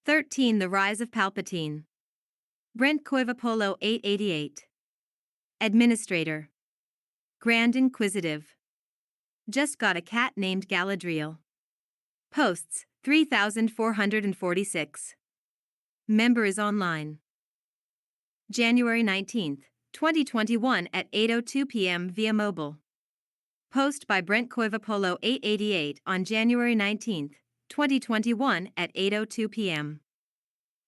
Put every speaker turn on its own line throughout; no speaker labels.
13. The Rise of Palpatine. Brent Coivapolo 888. Administrator. Grand Inquisitive. Just got a cat named Galadriel. Posts 3,446. Member is online. January 19, 2021 at 8:02 p.m. via mobile. Post by Brent Coivapolo 888 on January 19, 2021 at 8:02 p.m.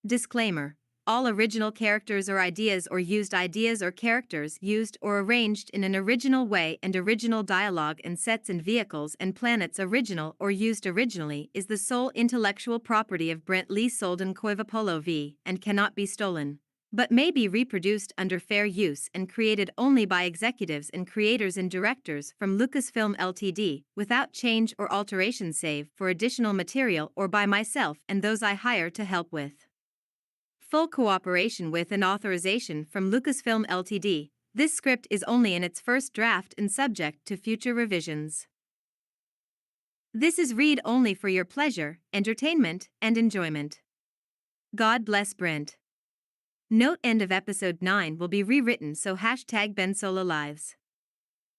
Disclaimer: all original characters or ideas or characters used or arranged in an original way and original dialogue and sets and vehicles and planets original or used originally is the sole intellectual property of Brent Lee Solden Coivapolo V and cannot be stolen, but may be reproduced under fair use and created only by executives and creators and directors from Lucasfilm Ltd. Without change or alteration save for additional material or by myself and those I hire to help with. Full cooperation with and authorization from Lucasfilm Ltd. This script is only in its first draft and subject to future revisions. This is read only for your pleasure, entertainment, and enjoyment. God bless Brent. Note: end of episode 9 will be rewritten so #BenSoloLives.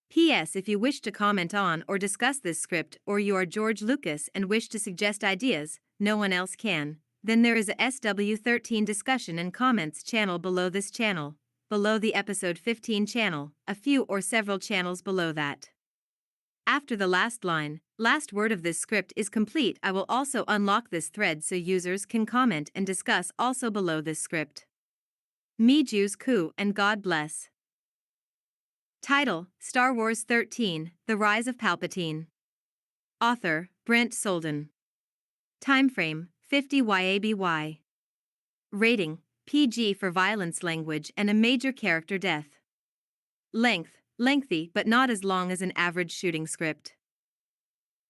P.S. If you wish to comment on or discuss this script or you are George Lucas and wish to suggest ideas no one else can, then there is a SW13 discussion and comments channel below this channel, below the episode 15 channel, a few or several channels below that. After the last line, last word of this script is complete, I will also unlock this thread so users can comment and discuss also below this script. Me Jews Ku and God bless. Title: Star Wars 13: The Rise of Palpatine. Author: Brent Solden. Timeframe: 50 YABY. Rating: PG for violence, language, and a major character death. Length: lengthy but not as long as an average shooting script.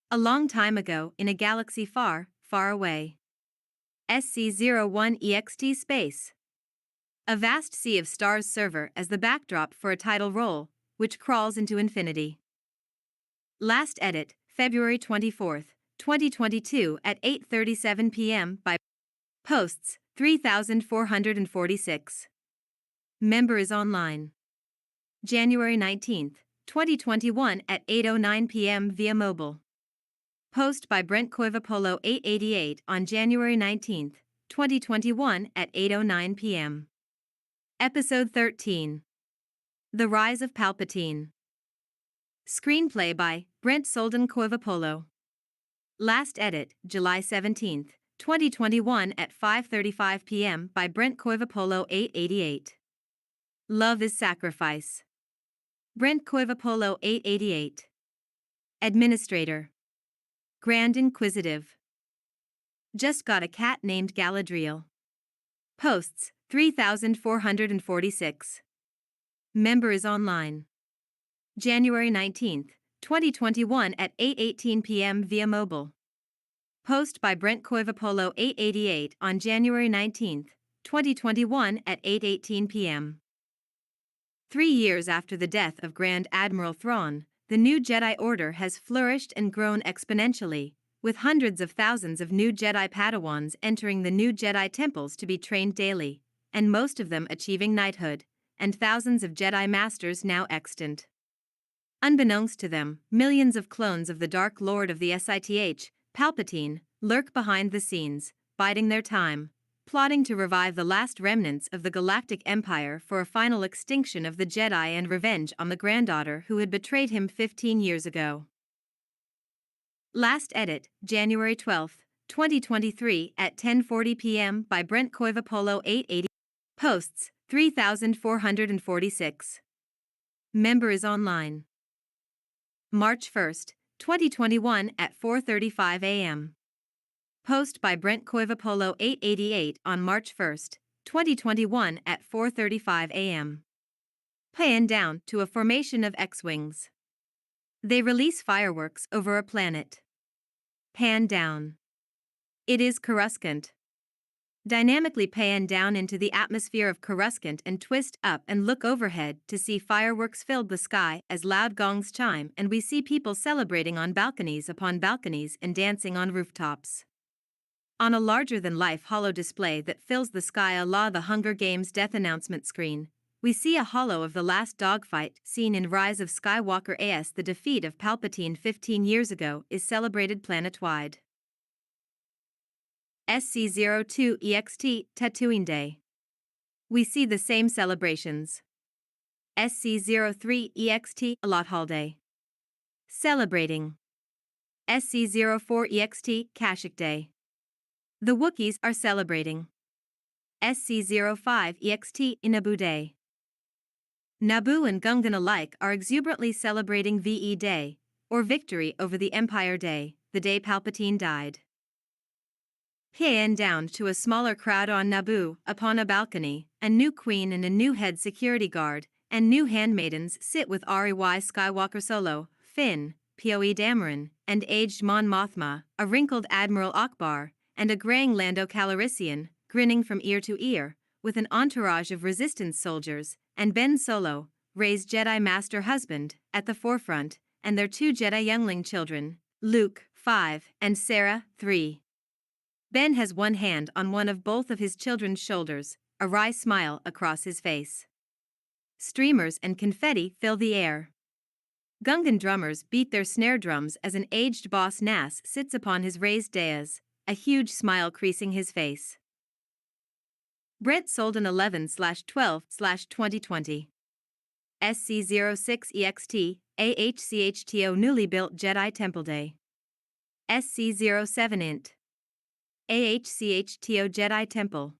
A long time ago, in a galaxy far, far away. SC-01 space. A vast sea of stars serve as the backdrop for a title role, which crawls into infinity. Last edit, February 24, 2022 at 8:37 p.m. by Posts 3,446. Member is online. January 19, 2021 at 8:09 p.m. via mobile. Post by Brent Coivapolo 888 on January 19, 2021 at 8:09 p.m. Episode 13. The Rise of Palpatine. Screenplay by Brent Solden Coivapolo. Last edit, July 17, 2021 at 5:35 p.m. by Brent Coivapolo 888. Love is Sacrifice. Brent Coivapolo 888. Administrator. Grand Inquisitive. Just got a cat named Galadriel. Posts 3,446. Member is online. January 19, 2021 at 8:18 p.m. via mobile. Post by Brent Coivapolo 888 on January 19, 2021 at 8:18 p.m. 3 years after the death of Grand Admiral Thrawn, the new Jedi Order has flourished and grown exponentially, with hundreds of thousands of new Jedi Padawans entering the new Jedi temples to be trained daily, and most of them achieving knighthood, and thousands of Jedi Masters now extant. Unbeknownst to them, millions of clones of the Dark Lord of the XIII-Palpatine lurk behind the scenes, biding their time, plotting to revive the last remnants of the Galactic Empire for a final extinction of the Jedi and revenge on the granddaughter who had betrayed him 15 years ago. Last edit, January 12, 2023 at 10:40 p.m. by Brent Coivapolo 880. Posts 3,446. Member is online. March 1, 2021 at 4:35 a.m. Post by Brent Coivapolo 888 on March 1, 2021 at 4:35 a.m. Pan down to a formation of X-Wings. They release fireworks over a planet. Pan down. It is Coruscant. Dynamically pan down into the atmosphere of Coruscant and twist up and look overhead to see fireworks fill the sky as loud gongs chime, and we see people celebrating on balconies upon balconies and dancing on rooftops. On a larger-than-life holo display that fills the sky a la the Hunger Games death announcement screen, we see a holo of the last dogfight seen in Rise of Skywalker as the defeat of Palpatine 15 years ago is celebrated planet-wide. SC02 Tatooine Day. We see the same celebrations. SC03 Lothal Day. Celebrating. SC04 Kashyyyk Day. The Wookiees are celebrating. SC05 Naboo Day. Naboo and Gungan alike are exuberantly celebrating VE Day, or Victory over the Empire Day, the day Palpatine died. Pan down to a smaller crowd on Naboo, upon a balcony, a new queen and a new head security guard, and new handmaidens sit with Rey Skywalker Solo, Finn, Poe Dameron, and aged Mon Mothma, a wrinkled Admiral Akbar, and a graying Lando Calrissian, grinning from ear to ear, with an entourage of resistance soldiers, and Ben Solo, Rey's Jedi Master husband, at the forefront, and their 2 Jedi youngling children, Luke, 5, and Sarah, 3. Ben has one hand on one of both of his children's shoulders, a wry smile across his face. Streamers and confetti fill the air. Gungan drummers beat their snare drums as an aged boss Nass sits upon his raised dais, a huge smile creasing his face. Brett sold an 11/12/2020. SC06 AHCHTO newly built Jedi Temple Day. SC07 AHCHTO Jedi Temple.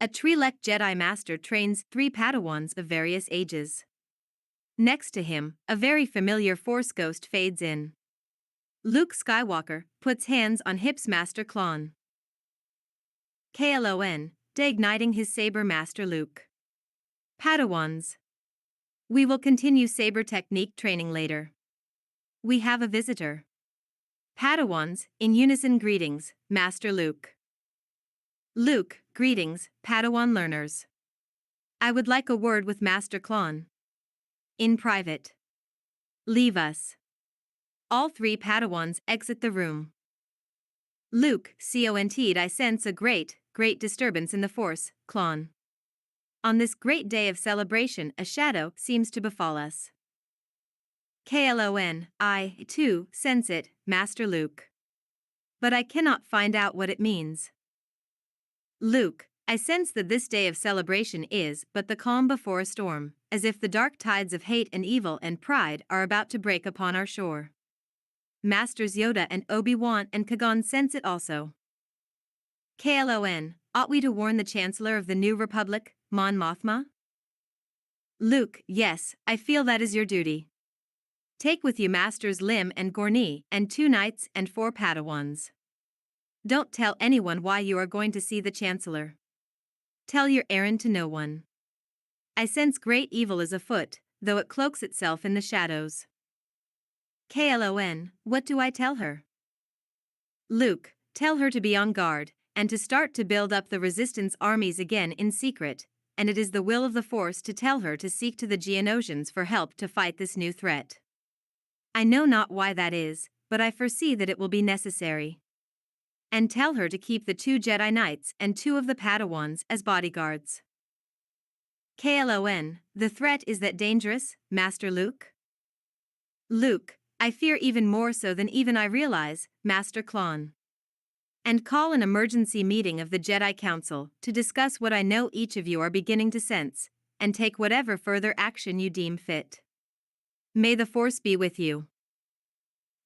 A Twi'lek Jedi Master trains 3 Padawans of various ages. Next to him, a very familiar Force ghost fades in. Luke Skywalker puts hands on hips Master Klon. KLON, deigniting his saber Master Luke. Padawans. We will continue saber technique training later. We have a visitor. Padawans, in unison greetings, Master Luke. Luke, greetings, Padawan learners. I would like a word with Master Klon. In private. Leave us. All 3 Padawans exit the room. Luke, CONT'd I sense a great disturbance in the Force, Klon. On this great day of celebration a shadow seems to befall us. KLON, I, too, sense it, Master Luke. But I cannot find out what it means. Luke, I sense that this day of celebration is but the calm before a storm, as if the dark tides of hate and evil and pride are about to break upon our shore. Masters Yoda and Obi-Wan and Qui-Gon sense it also. KLON, ought we to warn the Chancellor of the New Republic, Mon Mothma? Luke, yes, I feel that is your duty. Take with you Masters Lim and Gorni and 2 knights and 4 Padawans. Don't tell anyone why you are going to see the Chancellor. Tell your errand to no one. I sense great evil is afoot, though it cloaks itself in the shadows. KLON, what do I tell her? Luke, tell her to be on guard, and to start to build up the resistance armies again in secret, and it is the will of the Force to tell her to seek to the Geonosians for help to fight this new threat. I know not why that is, but I foresee that it will be necessary. And tell her to keep the 2 Jedi Knights and 2 of the Padawans as bodyguards. KLON, the threat is that dangerous, Master Luke? Luke, I fear even more so than even I realize, Master Klon. And call an emergency meeting of the Jedi Council to discuss what I know each of you are beginning to sense, and take whatever further action you deem fit. May the Force be with you.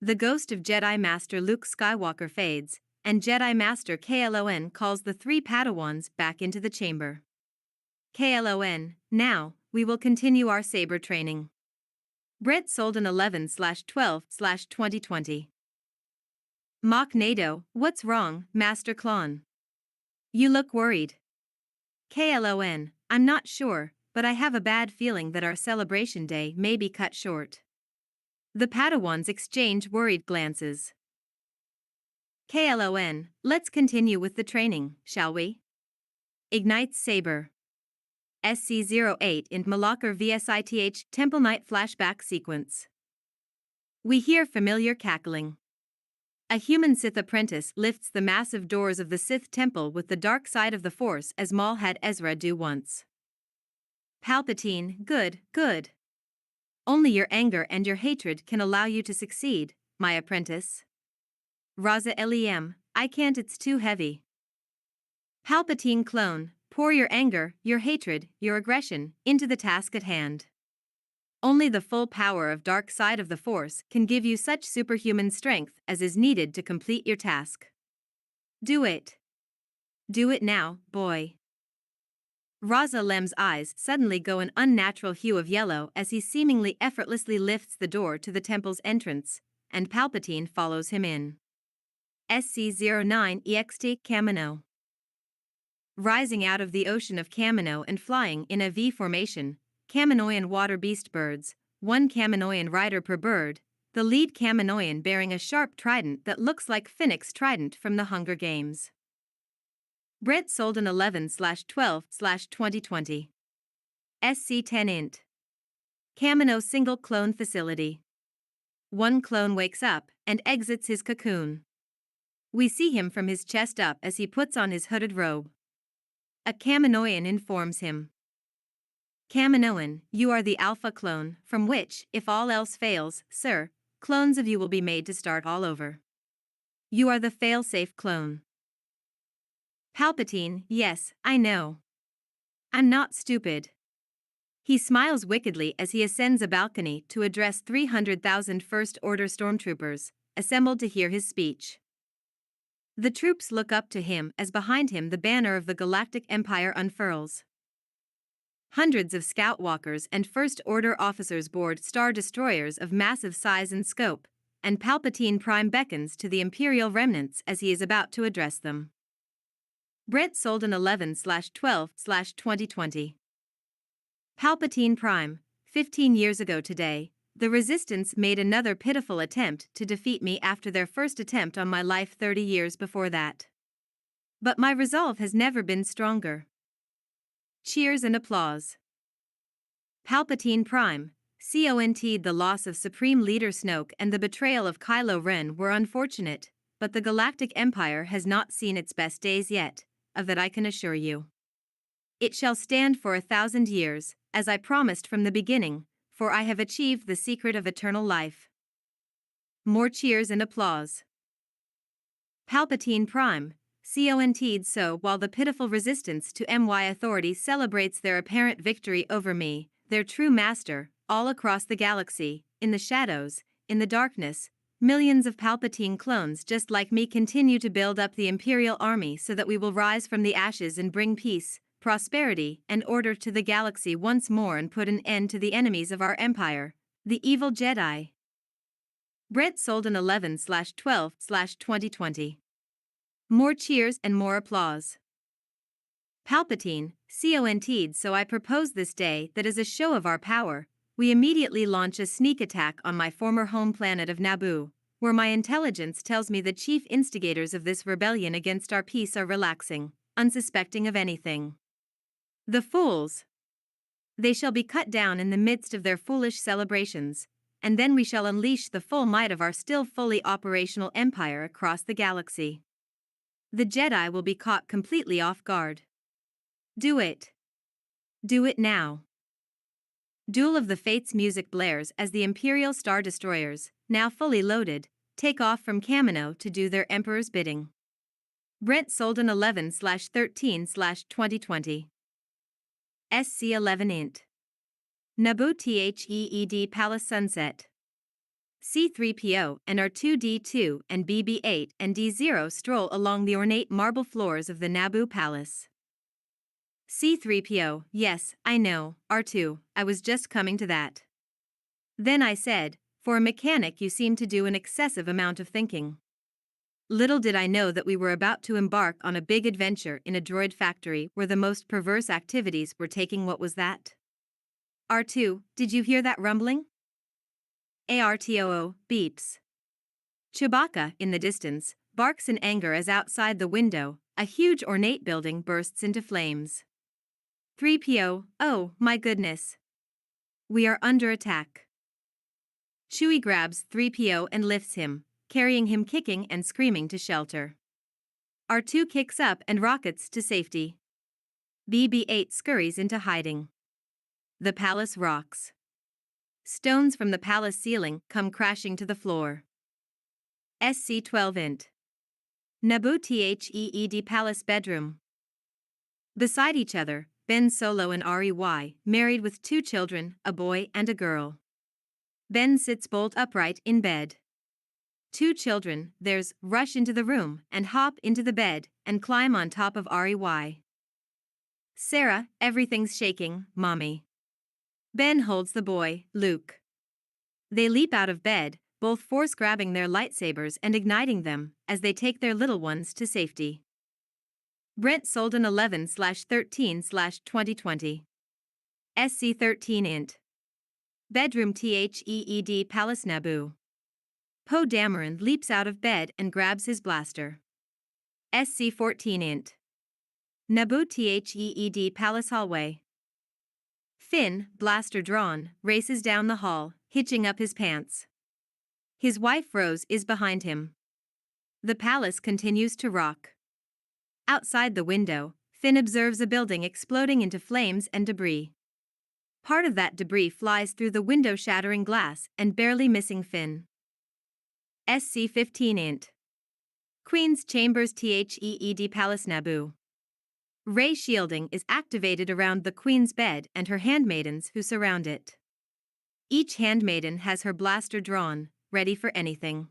The ghost of Jedi Master Luke Skywalker fades, and Jedi Master KLON calls the 3 Padawans back into the chamber. KLON, now, we will continue our saber training. Brett sold an 11/12/2020. Mock NATO, what's wrong, Master Klon? You look worried. KLON, I'm not sure, but I have a bad feeling that our celebration day may be cut short. The Padawans exchange worried glances. KLON, let's continue with the training, shall we? Ignite Saber. SC08 in Malakar VSITH Temple Night flashback sequence. We hear familiar cackling. A human Sith apprentice lifts the massive doors of the Sith temple with the dark side of the Force as Maul had Ezra do once. Palpatine, good, good. Only your anger and your hatred can allow you to succeed, my apprentice. Raza Lem, I can't, it's too heavy. Palpatine clone, pour your anger, your hatred, your aggression, into the task at hand. Only the full power of dark side of the Force can give you such superhuman strength as is needed to complete your task. Do it. Do it now, boy. Raza Lem's eyes suddenly go an unnatural hue of yellow as he seemingly effortlessly lifts the door to the temple's entrance, and Palpatine follows him in. SC-09 Kamino. Rising out of the ocean of Kamino and flying in a V formation, Kaminoan water beast birds, one Kaminoan rider per bird, the lead Kaminoan bearing a sharp trident that looks like Phoenix Trident from the Hunger Games. Brett Solden 11/12/2020. SC-10 int. Kamino single clone facility. One clone wakes up and exits his cocoon. We see him from his chest up as he puts on his hooded robe. A Kaminoan informs him. Kaminoan, you are the alpha clone, from which, if all else fails, sir, clones of you will be made to start all over. You are the fail-safe clone. Palpatine, yes, I know. I'm not stupid. He smiles wickedly as he ascends a balcony to address 300,000 First Order stormtroopers, assembled to hear his speech. The troops look up to him as behind him the banner of the Galactic Empire unfurls. Hundreds of scout walkers and First Order officers board star destroyers of massive size and scope, and Palpatine Prime beckons to the Imperial remnants as he is about to address them. Brett Solden 11/12/2020. Palpatine Prime, 15 years ago today, the Resistance made another pitiful attempt to defeat me after their first attempt on my life 30 years before that. But my resolve has never been stronger. Cheers and applause. Palpatine Prime, the loss of Supreme Leader Snoke and the betrayal of Kylo Ren were unfortunate, but the Galactic Empire has not seen its best days yet, of that I can assure you. It shall stand for 1,000 years, as I promised from the beginning, for I have achieved the secret of eternal life. More cheers and applause. Palpatine Prime, so while the pitiful resistance to MY authority celebrates their apparent victory over me, their true master, all across the galaxy, in the shadows, in the darkness, millions of Palpatine clones just like me continue to build up the Imperial army so that we will rise from the ashes and bring peace, prosperity, and order to the galaxy once more and put an end to the enemies of our empire, the evil Jedi. Brett Solden 11/12/2020. More cheers and more applause. Palpatine, so I propose this day that as a show of our power, we immediately launch a sneak attack on my former home planet of Naboo, where my intelligence tells me the chief instigators of this rebellion against our peace are relaxing, unsuspecting of anything. The fools! They shall be cut down in the midst of their foolish celebrations, and then we shall unleash the full might of our still fully operational empire across the galaxy. The Jedi will be caught completely off guard. Do it. Do it now. Duel of the Fates music blares as the Imperial Star Destroyers, now fully loaded, take off from Kamino to do their Emperor's bidding. Brent Solden 11/13/2020. SC-11 int. Naboo THEED Palace Sunset. C-3PO and R2-D2 and BB-8 and D-0 stroll along the ornate marble floors of the Naboo Palace. C-3PO, yes, I know, R2, I was just coming to that. Then I said, for a mechanic you seem to do an excessive amount of thinking. Little did I know that we were about to embark on a big adventure in a droid factory where the most perverse activities were taking. What was that? R2, did you hear that rumbling? ARTOO beeps. Chewbacca, in the distance, barks in anger as outside the window, a huge ornate building bursts into flames. 3PO, oh, my goodness. We are under attack. Chewie grabs 3PO and lifts him, carrying him kicking and screaming to shelter. R2 kicks up and rockets to safety. BB-8 scurries into hiding. The palace rocks. Stones from the palace ceiling come crashing to the floor. SC-12-int. Naboo THEED palace bedroom. Beside each other, Ben Solo and REY, married with 2 children, a boy and a girl. Ben sits bolt upright in bed. 2 children, theirs, rush into the room and hop into the bed and climb on top of REY. Sarah, everything's shaking, mommy. Ben holds the boy, Luke. They leap out of bed, both force grabbing their lightsabers and igniting them as they take their little ones to safety. Brent Solden 11/13/2020. SC-13-int. Bedroom THEED Palace Naboo. Poe Dameron leaps out of bed and grabs his blaster. SC-14-int. Naboo THEED Palace Hallway. Finn, blaster drawn, races down the hall, hitching up his pants. His wife Rose is behind him. The palace continues to rock. Outside the window, Finn observes a building exploding into flames and debris. Part of that debris flies through the window, shattering glass and barely missing Finn. SC-15-int. Queen's Chambers THEED Palace Naboo. Ray shielding is activated around the Queen's bed and her handmaidens who surround it. Each handmaiden has her blaster drawn, ready for anything.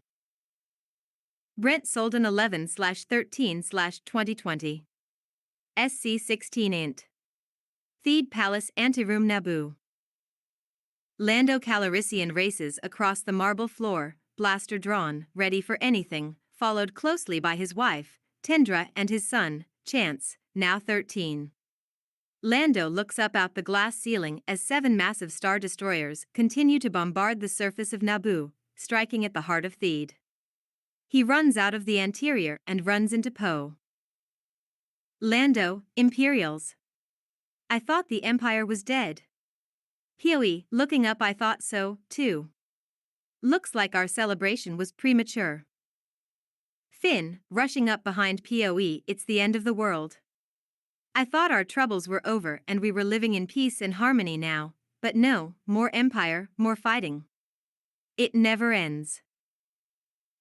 Brent Solden 11/13/2020. SC-16-int. Theed Palace Anteroom Naboo. Lando Calrissian races across the marble floor, blaster drawn, ready for anything, followed closely by his wife, Tendra, and his son, Chance, now 13. Lando looks up out the glass ceiling as 7 massive star destroyers continue to bombard the surface of Naboo, striking at the heart of Theed. He runs out of the interior and runs into Poe. Lando, Imperials. I thought the Empire was dead. POE, looking up, I thought so, too. Looks like our celebration was premature. Finn, rushing up behind POE, it's the end of the world. I thought our troubles were over and we were living in peace and harmony now, but no, more Empire, more fighting. It never ends.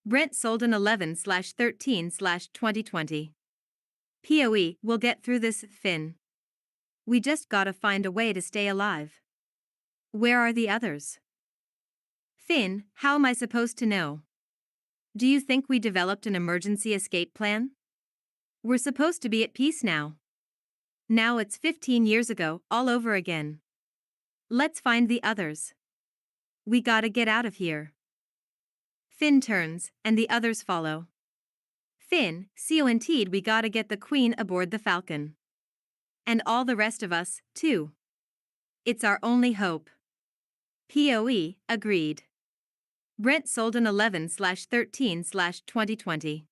Brent Solden 11/13/2020. POE, we'll get through this, Finn. We just gotta find a way to stay alive. Where are the others? Finn, how am I supposed to know? Do you think we developed an emergency escape plan? We're supposed to be at peace now. Now it's 15 years ago, all over again. Let's find the others. We gotta get out of here. Finn turns, and the others follow. Finn, CONT'd, we gotta get the Queen aboard the Falcon. And all the rest of us, too. It's our only hope. POE, agreed. Brent Solden 11/13/2020.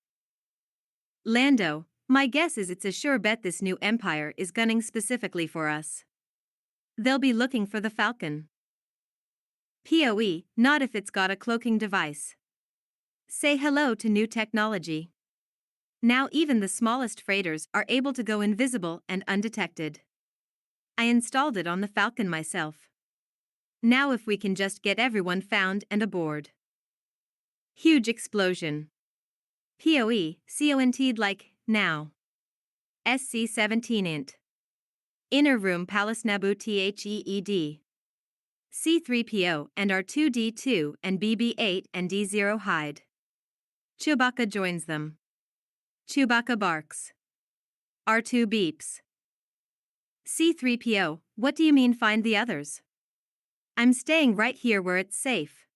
Lando, my guess is it's a sure bet this new Empire is gunning specifically for us. They'll be looking for the Falcon. POE, not if it's got a cloaking device. Say hello to new technology. Now even the smallest freighters are able to go invisible and undetected. I installed it on the Falcon myself. Now if we can just get everyone found and aboard. Huge explosion. POE, CONT'd like, now. SC-17-int. Inner Room Palace Naboo THEED. C-3PO and R2-D2 and BB-8 and D0 hide. Chewbacca joins them. Chewbacca barks. R2 beeps. C-3PO, what do you mean find the others? I'm staying right here where it's safe.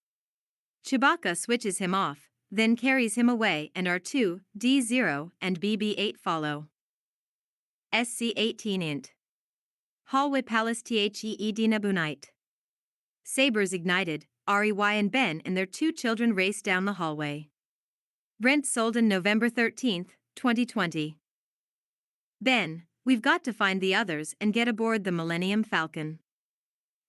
Chewbacca switches him off, then carries him away and R2, D0 and BB-8 follow. SC-18-int. Hallway Palace THEED Naboo Night. Sabers ignited, REY and Ben and their 2 children race down the hallway. Brent Solden November 13, 2020. Ben, we've got to find the others and get aboard the Millennium Falcon.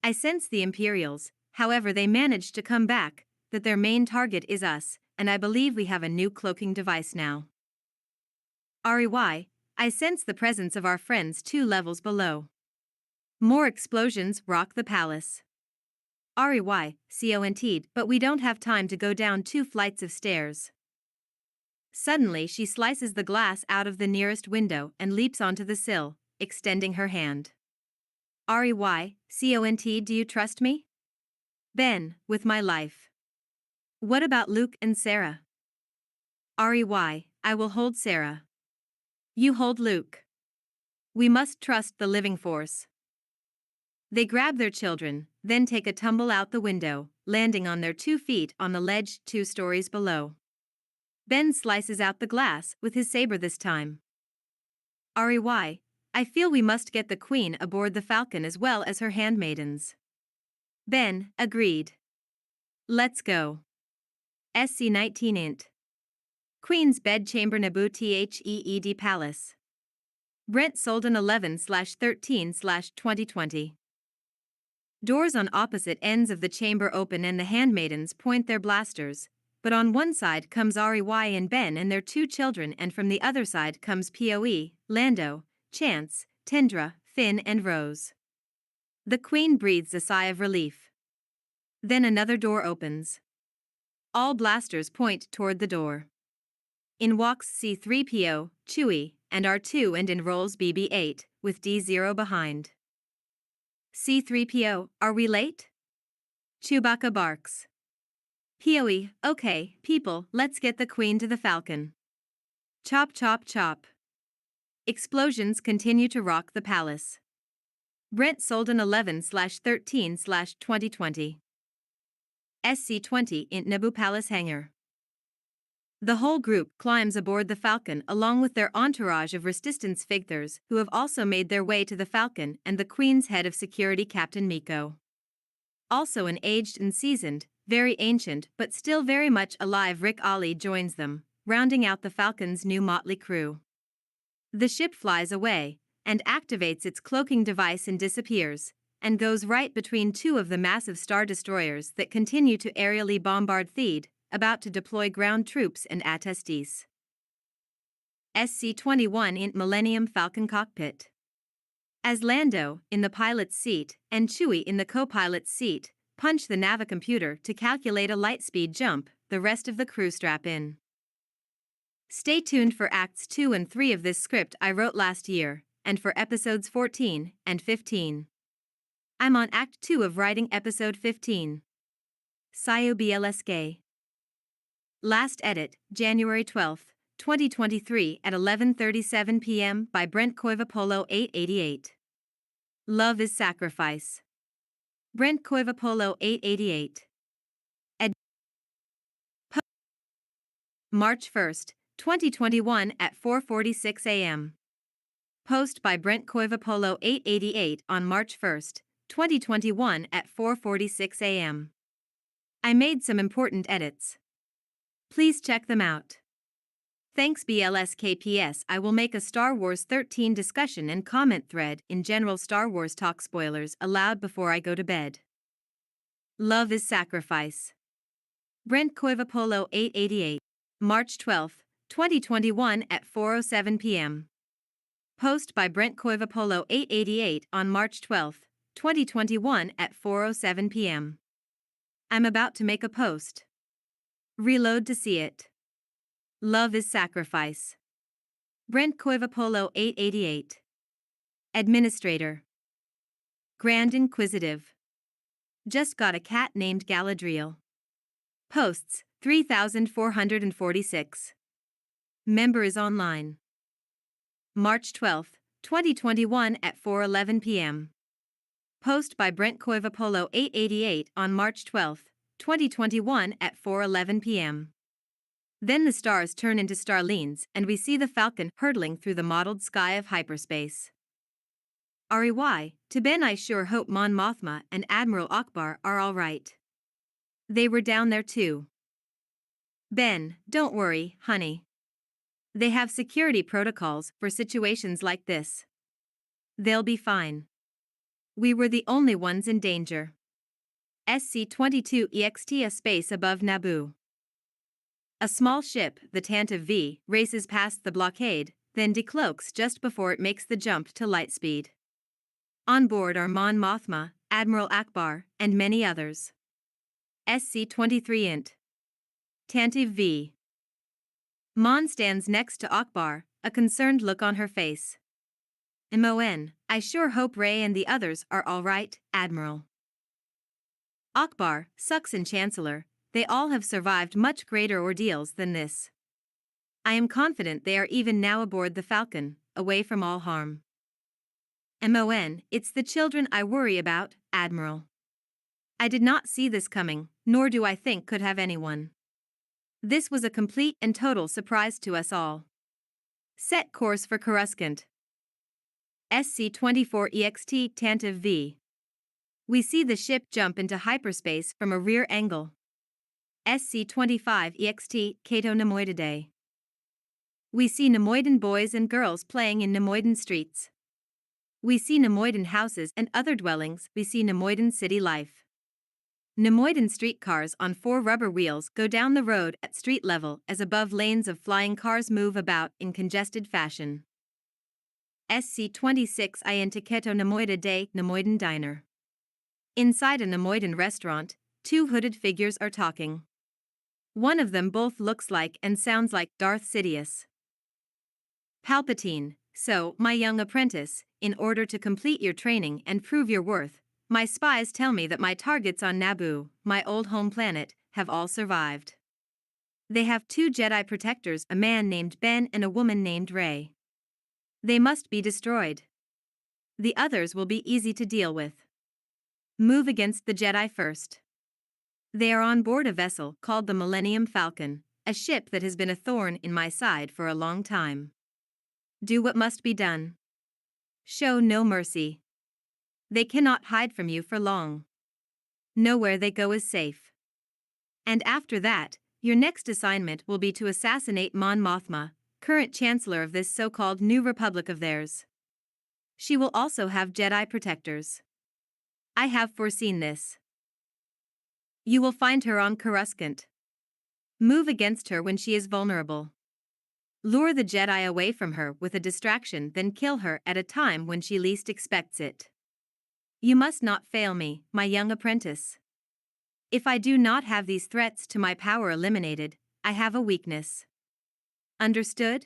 I sense the Imperials, however they managed to come back, that their main target is us, and I believe we have a new cloaking device now. REY, I sense the presence of our friends 2 levels below. More explosions rock the palace. REY, CONT'd, but we don't have time to go down 2 flights of stairs. Suddenly she slices the glass out of the nearest window and leaps onto the sill, extending her hand. REY, CONT, do you trust me? Ben, with my life. What about Luke and Sarah? REY, I will hold Sarah. You hold Luke. We must trust the living force. They grab their children, then take a tumble out the window, landing on their 2 feet on the ledge 2 stories below. Ben slices out the glass with his saber this time. REY, I feel we must get the Queen aboard the Falcon as well as her handmaidens. Ben, agreed. Let's go. SC-19-int. Queen's Bedchamber Naboo THEED Palace. Brent Solden 11/13/2020. Doors on opposite ends of the chamber open and the handmaidens point their blasters, but on one side comes REY and Ben and their 2 children, and from the other side comes POE, Lando, Chance, Tendra, Finn and Rose. The Queen breathes a sigh of relief. Then another door opens. All blasters point toward the door. In walks C-3PO, Chewie, and R2 and in rolls BB-8, with D-0 behind. C-3PO, are we late? Chewbacca barks. POE, okay, people, let's get the Queen to the Falcon. Chop chop chop. Explosions continue to rock the palace. Brent Solden 11/13/2020. SC-20 in Naboo Palace Hangar. The whole group climbs aboard the Falcon along with their entourage of resistance fighters who have also made their way to the Falcon, and the Queen's head of security, Captain Miko. Also an aged and seasoned, very ancient but still very much alive Rick Ali joins them, rounding out the Falcon's new motley crew. The ship flies away, and activates its cloaking device and disappears, and goes right between 2 of the massive star destroyers that continue to aerially bombard Theed, about to deploy ground troops and attestees. SC-21 in Millennium Falcon cockpit. As Lando, in the pilot's seat, and Chewie in the co-pilot's seat, punch the navicomputer to calculate a lightspeed jump, the rest of the crew strap in. Stay tuned for Acts 2 and 3 of this script I wrote last year, and for episodes 14 and 15. I'm on Act 2 of writing episode 15. Sayo BLSK. Last edit, January 12, 2023 at 11:37 p.m. by Brent Koivapolo 888. Love is Sacrifice. Brent Koivapolo 888. March 1, 2021 at 4:46 a.m. Post by Brent Koivapolo 888 on March 1, 2021 at 4:46 a.m. I made some important edits. Please check them out. Thanks BLSKPS. I will make a Star Wars 13 discussion and comment thread in general Star Wars talk, spoilers allowed before I go to bed. Love is Sacrifice. Brent Koivapolo 888. March 12, 2021 at 4:07 p.m. Post by Brent Koivapolo 888 on March 12, 2021 at 4:07 p.m. I'm about to make a post. Reload to see it. Love is Sacrifice. Brent Koivapolo 888. Administrator. Grand Inquisitive. Just got a cat named Galadriel. Posts 3,446. Member is online. March 12, 2021 at 4:11 p.m. Post by Brent Koivapolo 888 on March 12, 2021 at 4:11 p.m. Then the stars turn into starlines and we see the Falcon hurtling through the mottled sky of hyperspace. REY, to Ben, I sure hope Mon Mothma and Admiral Akbar are all right. They were down there too. Ben, don't worry, honey. They have security protocols for situations like this. They'll be fine. We were the only ones in danger. SC-22 EXT, a space above Naboo. A small ship, the XIII-The, races past the blockade, then decloaks just before it makes the jump to light speed. On board are Mon Mothma, Admiral Akbar, and many others. SC-23-INT. XIII-V. Mon stands next to Akbar, a concerned look on her face. Mon, I sure hope Rey and the others are all right, Admiral. Akbar, Sux and Chancellor, they all have survived much greater ordeals than this. I am confident they are even now aboard the Falcon, away from all harm. Mon, it's the children I worry about, Admiral. I did not see this coming, nor do I think could have anyone. This was a complete and total surprise to us all. Set course for Coruscant. SC-24 XIII-V. We see the ship jump into hyperspace from a rear angle. SC-25 Cato Nemoididae. We see Nemoidan boys and girls playing in Nemoidan streets. We see Nemoidan houses and other dwellings. We see Nemoidan city life. Nemoidan streetcars on 4 rubber wheels go down the road at street level as above lanes of flying cars move about in congested fashion. SC-26 Cato Nemoididae Nemoidan diner. Inside a Nemoidan restaurant, 2 hooded figures are talking. One of them both looks like and sounds like Darth Sidious. Palpatine, so, my young apprentice, in order to complete your training and prove your worth, my spies tell me that my targets on Naboo, my old home planet, have all survived. They have 2 Jedi protectors, a man named Ben and a woman named Rey. They must be destroyed. The others will be easy to deal with. Move against the Jedi first. They are on board a vessel called the Millennium Falcon, a ship that has been a thorn in my side for a long time. Do what must be done. Show no mercy. They cannot hide from you for long. Nowhere they go is safe. And after that, your next assignment will be to assassinate Mon Mothma, current chancellor of this so-called New Republic of theirs. She will also have Jedi protectors. I have foreseen this. You will find her on Coruscant. Move against her when she is vulnerable. Lure the Jedi away from her with a distraction, then kill her at a time when she least expects it. You must not fail me, my young apprentice. If I do not have these threats to my power eliminated, I have a weakness. Understood?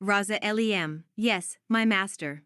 Raza Lem, yes, my master.